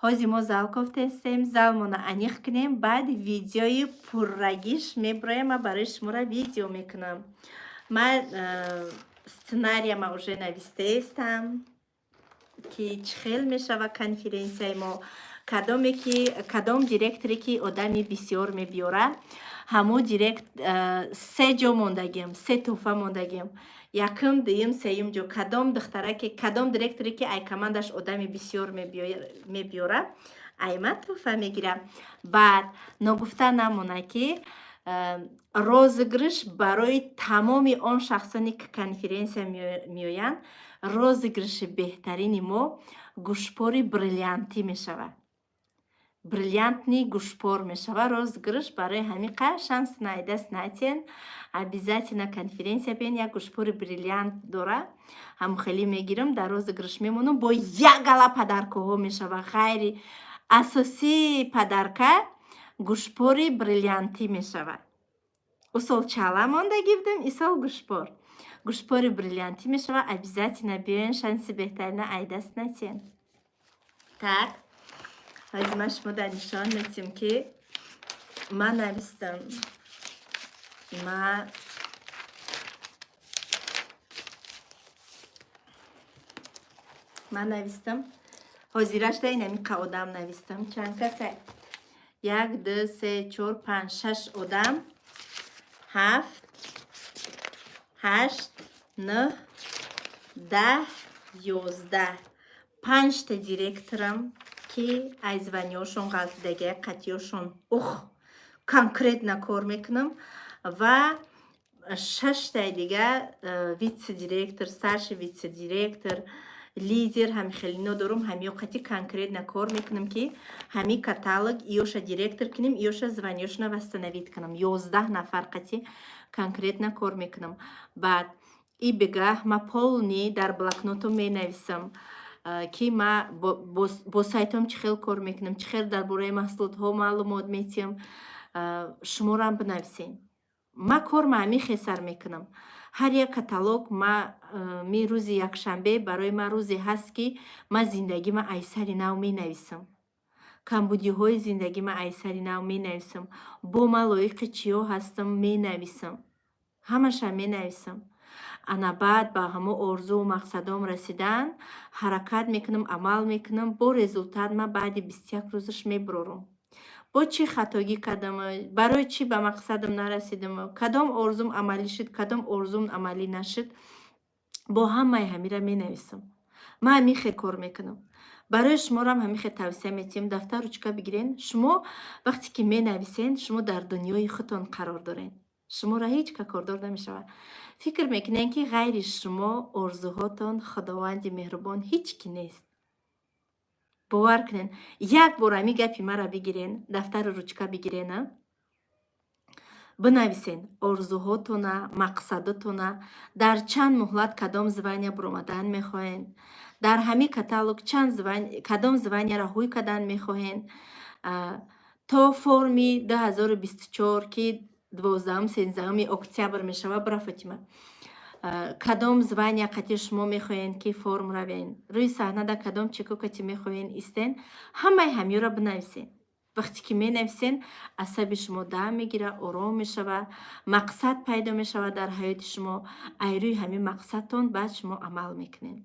Speaker 1: ҳозир мо зал кофтестем, залмона аниқ кунем, баъд видеои пуррагиш меброям, ма барои шуморо видео мекунам. Ман сценарияма уже навистаестам ки чӣ хел мешава конференсияи мо. کدام دایرکتری که آدمی بسیار میبیاره همو دایرکت سه جا موندگیم، سه توفه موندگیم. یکم دویم سوم جا کدام دختره که کدام دایرکتری که ای کماندش آدمی بسیار میبیاره ایمه توفه میگیره. بعد نگفته نمونه که розыгрыш برای تمام آن شخصانی که کنفرانسیا میآیند розыгрыши بهترین ما گوشپاری بریلیانتی میشود. бrilliantni гӯшпор мешава. розыгрыш барои ҳамин қа шанс найдаст натен обязательно конференсия бен як гӯшпори бриллиант дора ҳам хеле мегирам дар розыгрыш мемонам бо як гала падаркаҳо мешава. ғайри асосии падарка гӯшпори бриллиантӣ мешава. усол чала мондагӣ будем, исол гӯшпори бриллиантӣ мешава. обязательно биёен шанси беҳтарина айдаст натен. так ҳозир ма шумода нишон медиҳем ки ман навистам. ман навистам ҳозирашда инами қа одам навистам. чанд каса? 1 2 3 4 5 6 одам, 7 8 9 10 11 5 та директорам ки айзваниёшон ғалтидагия қатиёшон конкретно кор мекунам ва 6 таи дига витсе-директор, старший витсе-директор, лидер ҳами хелино дорум. ҳамиё қати конкретно кор мекунам ки ҳами каталог иёша директор кунем, иёша званиёшона восстановит кунам. 11 нафар қати конкретно кор мекунам. баъд и бегаҳ ма полни дар блокнотам менависам ки ма бо сайтом чӣ хел кор мекунам, чӣ хел дар бораи маҳсулотҳо маълумот метиҳам. шуморам бинависен. ма кор ма ҳамин хесар мекунам. ҳар як каталог ма ми рӯзи якшанбе барои ма рӯзе ҳаст ки ма зиндагима айсари нав менависам. камбудиҳои зиндагима айсари нав менависам. бо ма лоиқи чиё ҳастам менависам. ҳамаша менависам. ана баъд ба ҳамо орзуу мақсадом расидан ҳаракат мекунам, амал мекунам. бо результат ма баъди 21 рӯзаш мебурорам. бо чӣ хатогӣ кардам, барои чӣ ба мақсадам нарасидам, кадом орзум амалӣ шуд, кадом орзум амалӣ нашуд. бо ҳамаи ҳамира менависам. ма ҳамин хел кор мекунам. барои шуморам ҳамин хел тавсия метиҳам. дафтар ручка бигирен. шумо вақте ки менависен шумо дар дунёи худтон қарор доред. шуморо ҳеҷ ка кордор намешавад. фикр мекунед ки ғайри шумо орзуҳотон худованди меҳрубон ҳеҷ ки нест. бовар кунед. як бор ҳамин гапи мара бигирен, дафтару ручка бигирена, бинависен орзуҳотона, мақсадотона, дар чанд муҳлат кадом звания буромадан мехоҳед, дар ҳамин каталог кадом званияро ҳуй кардан мехоҳед. то форми 2024 ки 12-13 октябр мешава. бара Фотима, кадом звания қати шумо мехоҳед ки форм равен, рӯи саҳнада кадом чеку қати мехоҳед истен. ҳамаи ҳамиёро бинависен. вақте ки менависен асаби шумо дам мегира, ором мешава, мақсад пайдо мешава дар ҳаёти шумо. ай рӯи ҳамин мақсадтон баъд шумо амал мекунед.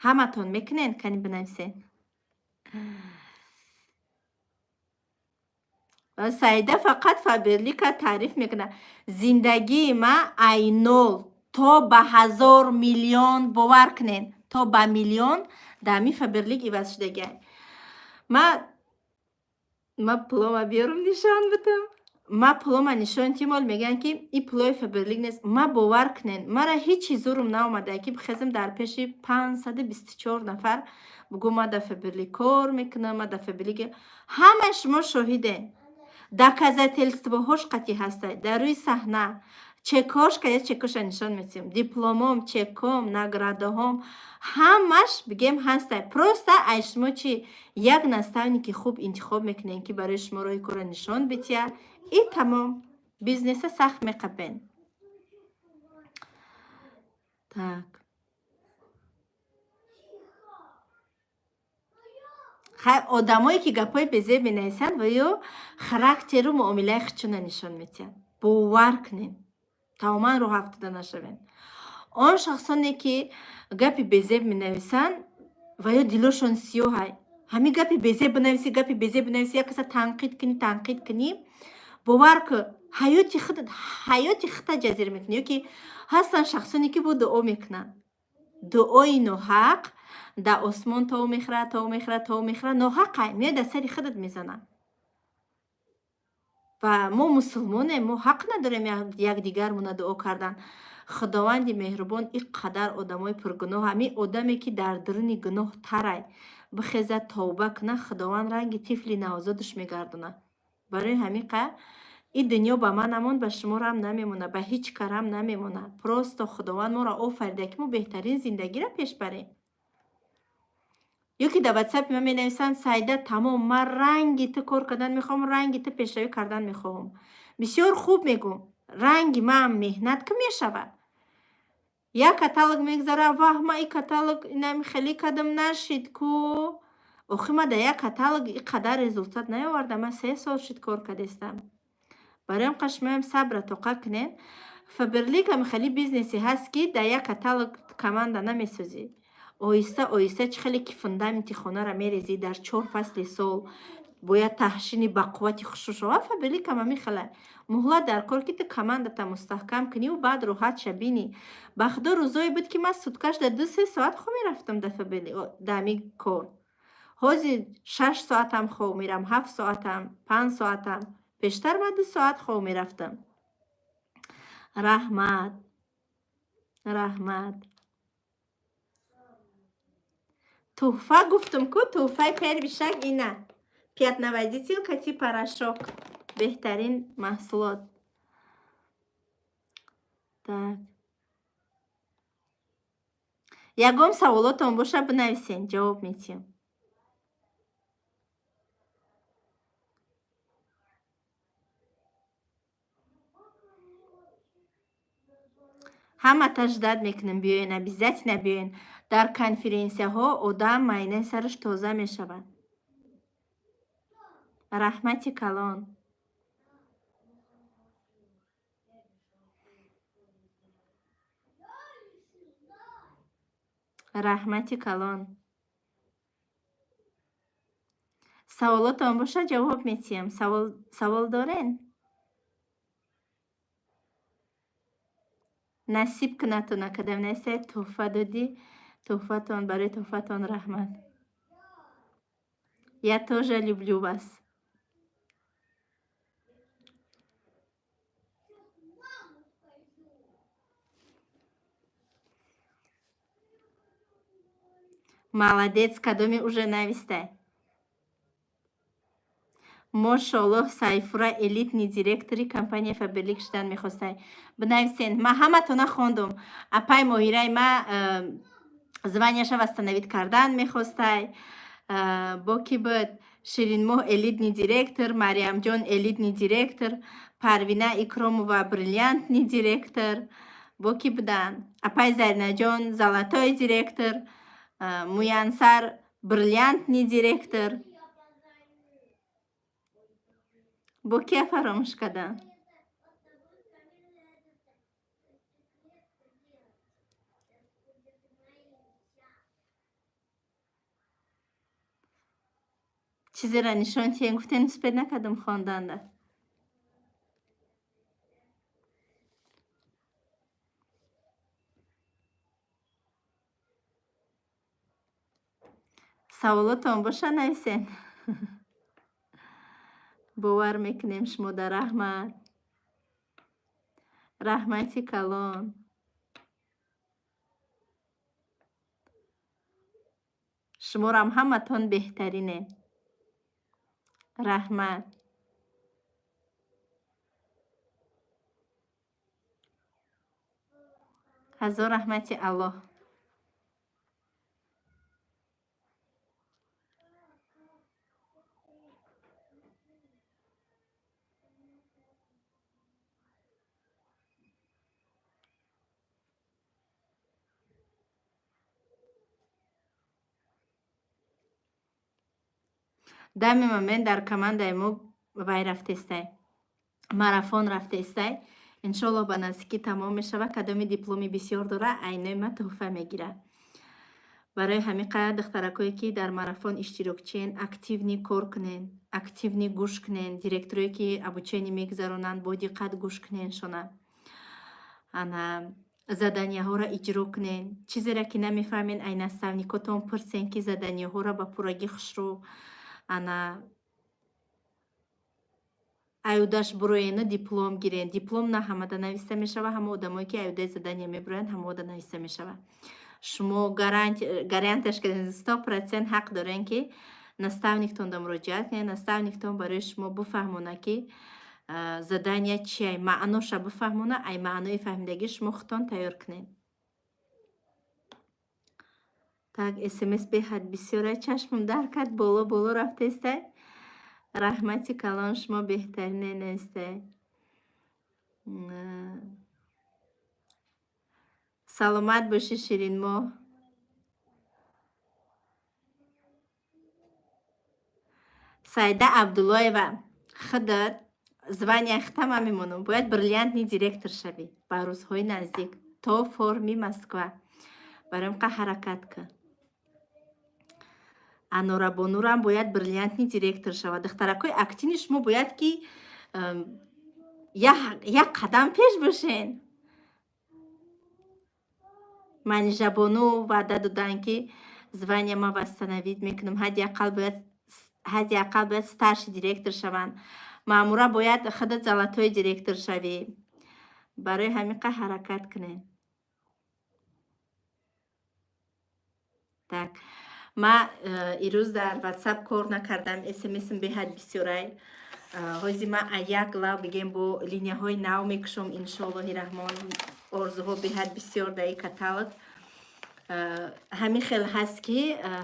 Speaker 1: ҳаматон мекунед? кани бинависен. саида фақат фаберлика таъриф мекунад. зиндагии ма ай нол то ба 1000 миллион, бовар кунед, то ба миллион дами фаберлик иваз шудагай. ма плома биёрам нишон будам. ма плома нишон тимол меган ки и плои фаберлик нест. ма бовар кунед, мара ҳеҷ зурум наомада ки бихезам дар пеши 524 нафар бигӯ ма дар фаберлик кор мекунам, ма дар фаберлик. ҳамаи шумо шоҳиден. доказательствоҳош қати ҳастад. дар рӯи саҳна чекош када чекоша нишон метиҳам. дипломом, чеком, наградаҳом ҳамаш бигем ҳастад. просто ай шумо чи як наставники хуб интихоб мекунед ки барои шумо роҳи кора нишон бития и тамом. бизнеса сахт меқабен. так одамое ки гапои безеб менависанд ва ё характеру муомилаи худшона нишон медиҳанд. бовар кунед. тамоман роҳ афтода нашавед. он шахсоне ки гапи безеб менависанд ва ё дилошон сиёҳай, ҳамин гапи безе бинависӣ, як каса танқид кунӣ, бовар ку ҳаёти худта ҷазир мекунӣ. Ёки ҳастанд шахсоне ки бо дуо мекунанд. дуои ноҳақ дар осмон то мехӯрад, ноҳақай меояд дар сари худат мезанад. ва мо мусулмонем, мо ҳақ надорем якдигармона дуо кардан. худованди меҳрубон ин қадар одамои пургуноҳ, ҳамин одаме ки дар дуруни гуноҳ тарай бихезад тавба кунад, худованд ранги тифли навзодаш мегардонад. барои ҳамин қа ин дунё ба ман намон, ба шуморам намемонад, ба ҳеҷ карам намемонад. Просто худованд моро офарида ки мо беҳтарин зиндагиро пеш барем. ёки дар ватсапи ман менависанд: Саида, тамом, ман ранги ту кор кардан мехоҳам, ранги ту пешравӣ кардан мехоҳам. бисёр хуб мегӯм. ранги ман меҳнат ку мешавад. як каталог мегзарам, ваҳ, ман ин каталог инам хеле кадам нашид ку. охи ман дар як каталог ин қадар результат наёвардам. Ман 3 сол шуд кор кардастам. барои ин қашмаем сабра тоқа кунем. Фаберлик ҳам хеле бизнесе ҳаст ки дар як каталог команда намесозӣ. оҳиста оҳиста чӣ хеле ки фундаменти хонара мерезӣ, дар 4 фасли сол бояд таҳшини бақуввати хушуша. Фаберлик ҳам ҳамин хеле муҳлат дар кор ки ту командата мустаҳкам кунӣ ва баъд роҳат ша бинӣ. ба худо рӯзое буд ки ман суткаш дар 2-3 соат хоб мерафтам дар фаберлик, дар ҳамин кор. ҳозир 6 соатам хоб мерам, 7 соатам, 5 соатам, бештар ба 2 соат хоб мерафтам. раҳмат. Туҳфа гуфтум ку, туҳфаи первишак ина. 5,20 порошок. Беҳтарин маҳсулот. Так. Ягон саволотон боша бинависен, ҷавоб медиҳам. ҳама таждид мекунем биёен, обязательно биёен. дар конференсияҳо одам майнаи сараш тоза мешавад. раҳмати калон. раҳмати калон. саволотон боша ҷавоб медиҳам. савол дорен? насиб кунатон акадам нестед, туҳфа додӣ. Туҳфатон, барои туҳфатон раҳмат. Я тоже люблю вас. Молодец, кадоми уже навистай. Мошаллоҳ, Сайфура элитни директори компания Фаберлик шудан мехостай. Бинависен. Ман ҳаматона хондум. Апай Моҳираи ма званяша восстановит кардан мехостай. Бо ки буд Ширинмоҳ элитни директор, Мариамҷон элитни директор, Парвина Икромова бриллиантни директор. Бо ки будан апай Зайнаҷон золотой директор, Муянсар бриллиантни директор. бо кия фаромӯш кардам? чизеро нишон тиҳем? Гуфтем успед накардам хонданда. саволотон боша нависен. бовар мекунем шумода. раҳмат. раҳмати калон. шуморам ҳаматон беҳтаринем. раҳмат. ҳазор раҳмати Аллоҳ. дами момент дар командаи мо вай рафтестай, марафон рафтестай. иншоаллоҳ ба наздикӣ тамом мешавад. кадоми дипломи бисёр дора, айнои ма туҳфа мегирад. барои ҳамиқа духтаракое ки дар марафон иштирокчиен активни кор кунен, активни гӯш кунен, директорое ки обучение мегузаронанд бо диққат гӯш куненшона, ана заданияҳоро иҷро кунен. Чизеро ки намефаҳмед ай наставникотон пурсен ки заданияҳоро ба пуррагӣ хушрӯ ана аюдаш буроена диплом гирен. Диплом на ҳамада нависта мешава, ҳама одамое ки аюдаи задания мебуроянд ҳамаода нависта мешава. Шумо гарантияш кардем 100% ҳақ дорем ки наставниктонда муроҷиат кунед, наставниктон барои шумо бифаҳмона ки задания чия, маъноша бифаҳмона, ай маънои фаҳмидаги шумо худтон тайёр кунед. Так, смс беҳад бисёрай, чашмам дар кард, боло рафтестай. Раҳмати калон, шумо беҳтарине нестай. Саломат боши ширинмо. Саида Абдуллоева, худат звания хитама мемонам, бояд бриллиантный директор шавӣ ба рӯзҳои наздик. То форми Москва. Бароим қа ҳаракат кун. Анора Бонурам бояд бриллиантный директор шавад. Духтаракои актини шумо бояд ки як қадам пеш бошен. Манижа Бону ваъда додан ки звания ма восстановить мекунам. ҳадди ақал бояд старший директор шаванд. Маъмура бояд худат золатой директор шавӣ. Барои ҳамиқа ҳаракат кунед. Так. Ма ирӯз дар WhatsApp кор накардам, смсм беҳад бисёрай. ҳозир ма як лав бигем бо линияҳои нав мекушам, иншоаллоҳи раҳмон. орзуҳо беҳад бисёр дар ин каталог. ҳамин хел ҳаст ки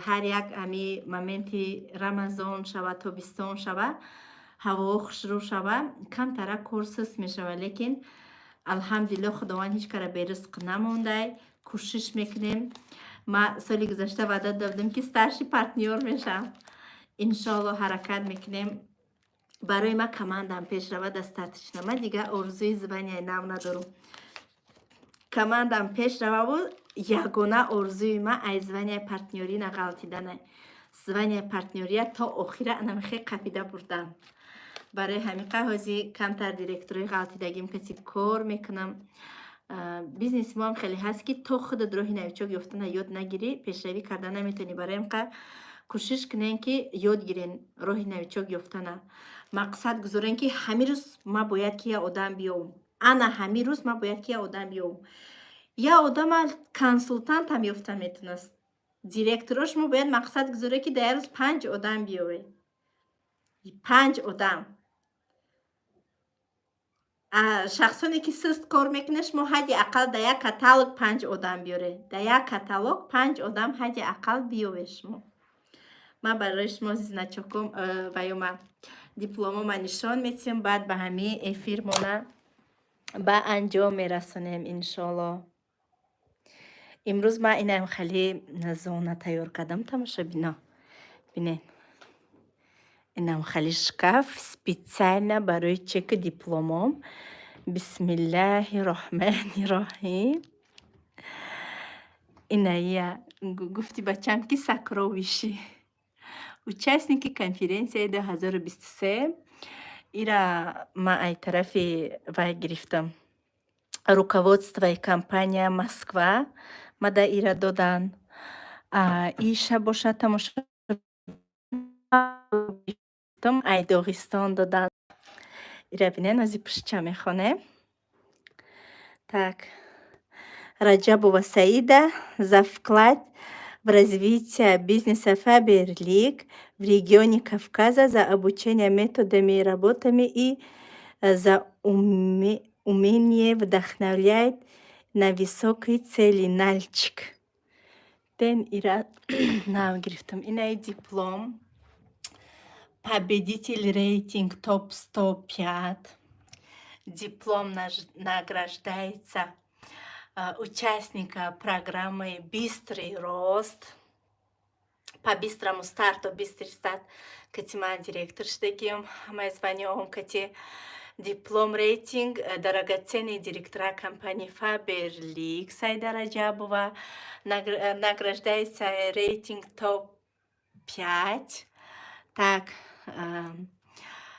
Speaker 1: ҳар як ҳами моменти рамазон шава, тобистон шава, ҳаво хушрӯ шава, камтара кор суст мешава, лекин алҳамдулиллоҳ худованд ҳеҷ кара беризқ намондай. кӯшиш мекунем. ма соли гузашта ваъда додам ки старший партнёр мешам. Иншоаллоҳ ҳаракат мекунем. барои ма командам пешрава дастаточно. Ма дигар орзуи звания нав надорам. командам пешрававу ягона орзуи ма ай звания партнёрӣ нағалтидане. звания партнёрия то охира намихе қапида бурдан. барои ҳамиқа ҳозир камтар директории ғалтидагим каси кор мекунам. бизнеси мо ҳам хеле ҳаст ки то худат роҳи навичок ёфтана ёд нагирӣ, пешравӣ карда наметавонӣ. барои ҳамиқа кӯшиш кунем ки ёд гирен роҳи навичок ёфтана. мақсад гузорем ки ҳамин рӯз ма бояд ки як одам биёвам. ана ҳамин рӯз ма бояд ки як одам биёвам. як одама консултантам ёфта метавонаст. директора шумо бояд мақсад гузоре ки дар як рӯз 5 одам биёве. 5 одам. шахсоне ки суст кор мекунад шумо ҳадди ақал дар як каталог 5 одам биёре. дар як каталог 5 одам ҳадди ақал биёве шумо. ма барои шумо значоком ваёма дипломома нишон метиҳам, баъд ба ҳамин эфирмона ба анҷом мерасонем иншоаллоҳ. имрӯз ма инам хеле зона тайёр кардам, тамошобино. бинед. инам хеле шкаф специально барои чеки дипломом. бисмиллаҳи роҳмани роҳим. иная гуфти бачам ки сокровище. участники конференсияи 2023. ира ма ай тарафи вай гирифтам. руководствои компания Москва мада ира додан. иша боша тамоша ай Догистон додан. ира бинен ози пушча мехоне. Так. Раджабова Саида за вклад в развитие бизнеса Faberlic в регионе Кавказа, за обучение методами и работами и за умение вдохновлять на высокие цели. Нальчик. Ден ира нав гирифтам. Инай диплом. Победитель рейтинг топ 105. Диплом награждается участника программы «Быстрый рост». По быстрому старту, быстрый старт, кати ма директор штагим, ма звонём, кати диплом рейтинг дарагацияни директора компания Faberlic Саида Раджабова, награждает рейтинг топ-5. Так,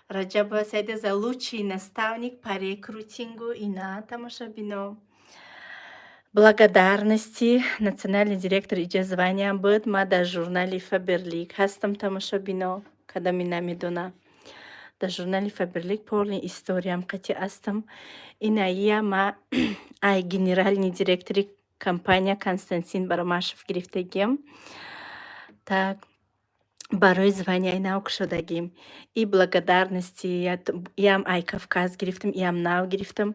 Speaker 1: Раджабова Саида за лучший наставник по рекрутингу и на тамошабино. Благодарности национальный директор иҷозвания буд. Ма дар журнали Faberlic ҳастам тамошобино, кадами намедона. Дар журнали Faberlic полни историям қати астам. Иная ма ай генеральный директори компания Константин Барамашев гирифтагим. Так, барои звания нав кушодагим. И благодарности ям ай Кавказ гирифтам, ям нав гирифтам.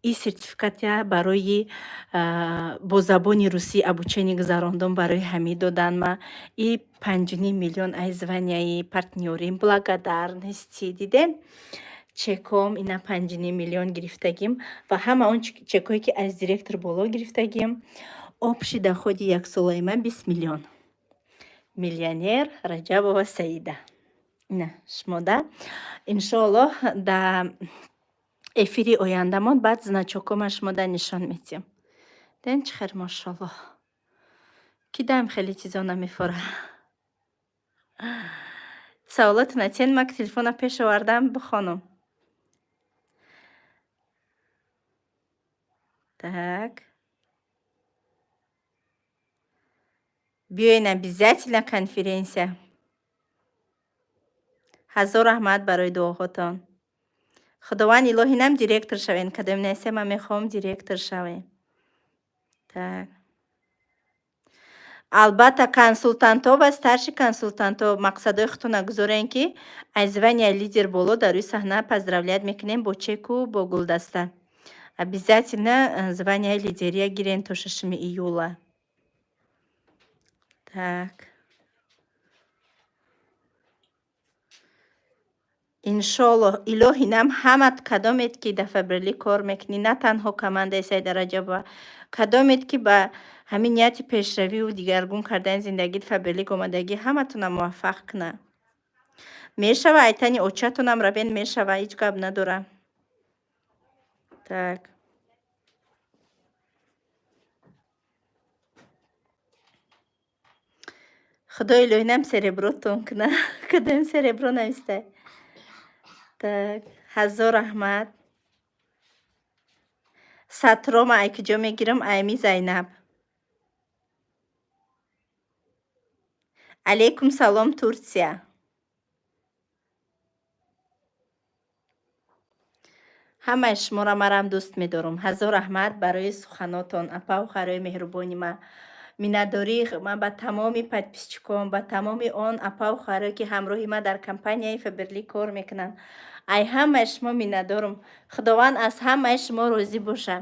Speaker 1: И сертификат барои бо забони русӣ обучение гузарондам барои ҳамин додан ма. И 5 миллион ай званияи партнёрим благодарности дидем. чеком ина 5 миллион гирифтагим ва ҳама он чекое ки аз директор боло гирифтагим. Общий доходи яксолаи ма 20 миллион. Миллионер Раджабова Саида. Ина шумода. Иншоаллоҳ да эфири ояндамон баъд значокома шумода нишон метиҳам. ден чӣ хайр машаллоҳ. Кидаем хеле чизо намефора. Саолотона тен ма телефона пеш овардам бихонам. Так. Биёед обязательно конференсия. ҳазор раҳмат барои дуоҳотон. худованд илоҳӣ нам директор шавен, кадом несе ма мехоҳам директор шавем. Так. албатта консултантҳо ва старши консултантҳо мақсадҳои худтона гузорен ки аз звания лидер боло дар рӯи саҳна поздравлят мекунем бо чеку бо гулдаста. Обязательно звания лидерия гирен то 6 июла. Так. иншоаллоҳ илоҳи нам ҳамат кадомет ки дар Faberlic кор мекунӣ, на танҳо командаи Саида Раҷабова, кадомет ки ба ҳамин нияти пешравию дигаргун кардани зиндагии Faberlic омадагӣ, ҳаматона муваффақ куна. Мешава айтани очатонам рабен, мешава, ҳеҷ гап надора. Так. худо илоҳӣ нам серебротон куна. кадом серебро навистай. Так, ҳазор раҳмат. Сатрома ай куҷо мегирам? Айми Зайнаб. алейкум салом Турсия. ҳамаи шуморо марам дӯст медорам. ҳазор раҳмат барои суханотон. апау харои меҳрубони ма. миннатдорӣ ма ба тамоми подписчикон, ба тамоми он апау харои ки ҳамроҳи ма дар компанияи Faberlic кор мекунанд. ай ҳамаи шумо миннатдорам. худованд аз ҳамаи шумо розӣ боша.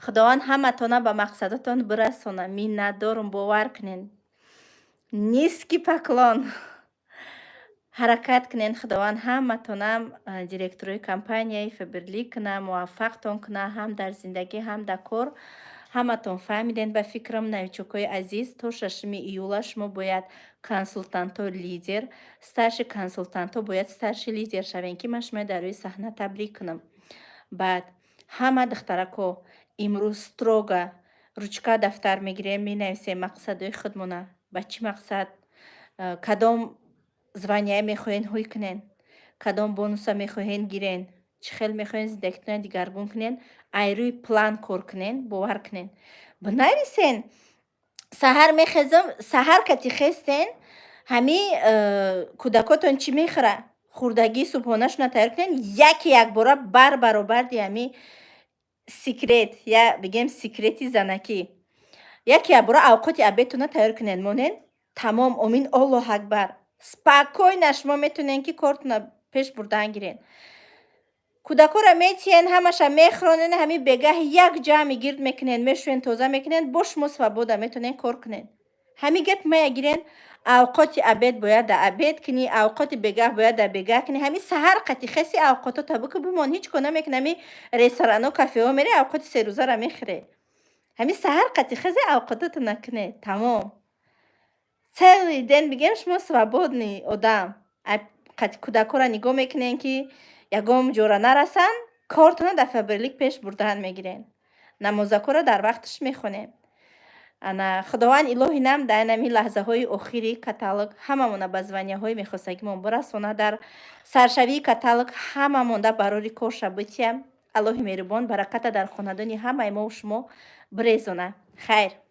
Speaker 1: худованд ҳаматона ба мақсадатон бирасона. миннатдорам, бовар кунед. низки поклон. ҳаракат кунед. худованд ҳаматонам директорои компанияи Faberlic куна, муваффақтон куна, ҳам дар зиндагӣ, ҳам дар кор. ҳаматон фаҳмиден ба фикрам, навичокои азиз, то 6 июла шумо бояд консултантҳо лидер, старши консултантҳо бояд старши лидер шавен ки ман шуморо дар рӯи саҳна табрик кунам. баъд ҳама духтарако имрӯз строго ручка дафтар мегирем, менависем мақсадҳои худмона, ба чӣ мақсад, кадом звания мехоҳен ҳуй кунен, кадом бонуса мехоҳен гирен, чӣ хел мехоҳен зиндагитона дигаргун кунен, ай рӯи план кор кунен, бовар кунен. Бинависен. саҳар мехезам, саҳар кати хестен, ҳами кӯдакотон чӣ мехӯра? хӯрдагии субҳонашона тайёр кунен, яки якбора бар баробарди ҳами секрет, я бигем секрети занакӣ. яки якбора авқоти обедтона тайёр кунен. монен тамом, омин, Аллоҳ акбар. спокойно шумо метонен ки кортона пеш бурдан гирен. кӯдакора метиҳен, ҳамаша мехӯронен, ҳами бегаҳ як ҷамъи гирд мекунен, мешӯен, тоза мекунен, бо шумо свобода метонен кор кунен. ҳами гап мая гирен, авқоти обед бояд дар обед кунӣ, авқоти бегаҳ бояд дар бегаҳ кунӣ. ҳами саҳар қати хеси авқотота бику бимон, ҳеҷ кор намекунӣ. ҳами ресторану кафеҳо мерӣ, авқоти серӯзара мехӯре. ҳами саҳар қати хези авқототона кунед. тамом. целый ден бигем шумо свободни одам. қати кӯдакора нигоҳ мекунен ки ягон ҷора нарасан, کارتون در فبرلیک پیش بردن میگیرین. نمازکو را در وقتش میخونین. انا خداوند الهی نم در نمی لحظه های اخیری کتالوگ هممون به زوانیه های میخواستگیمون برسونه. در سرشوی کتالوگ هممون در براری کار بتیم. الهی مهربان برکت در خاندانی همه ما و شما بریزونه. خیر.